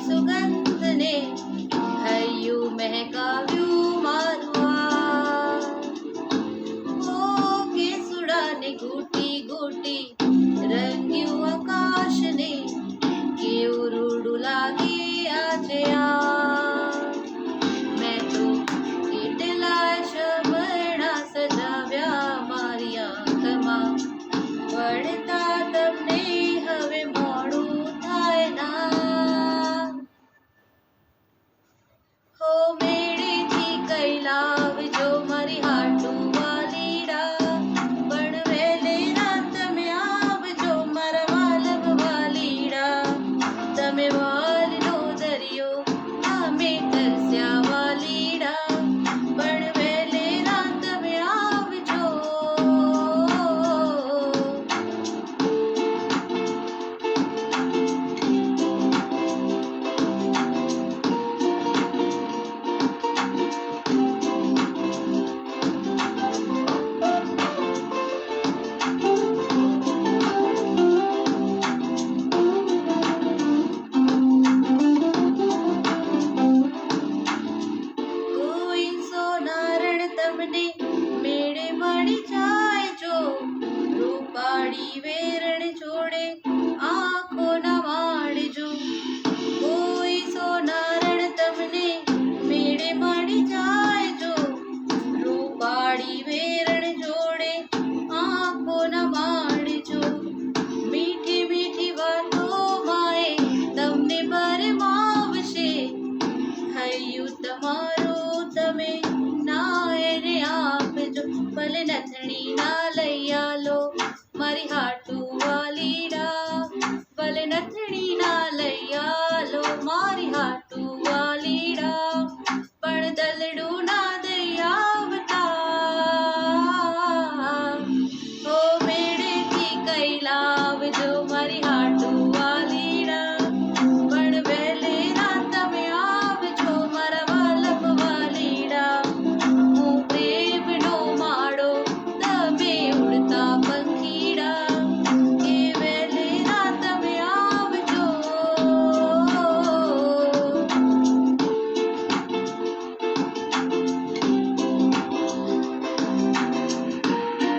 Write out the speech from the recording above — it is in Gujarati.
સુગંધને હૈયું મહેકાવ્યું મારું ઓ કેસુડાને ઘૂંટી ઘૂંટી રંગ્યું આકાશને કેવું રૂડું લાગે આજે મેં તો કેટલાય શમરણા સજાવ્યા મારી આંખમાં પડતા તમને હવે મોડું થાય ના હો મેળેથી કઈ લાવજો મારી હાટું વાલીડા પણ વહેલેરા તમે આવજો મારા વાલમ વાલીડા તમે વાલનો દરિયો અમે તરસ્યા વાલીડા પણ વહેલેરા તમે આવજો કોઈ સોનારણ તમને મેળે મળી જાય જો રૂપાળી વેરણ જોડે આંખો ના વાળજો કોઈ સોનારણ તમને મેળે મળી જાય જો રૂપાળી વેરણ જોડે આંખો ના વાળજો મીઠી મીઠી વાતો માએ તમને ભરમાવશે હૈયું તમારું તમે નાયને આપજો ભલે નથણી ના લઈ આલો મારી હાટું વાલીડા ભલે નથણી ના લઈ આલો મારી હાટું વાલીડા પણ દલડું ના દઈ આવતા ઓ મેળેથી કઈ લાવજો મારી હાટું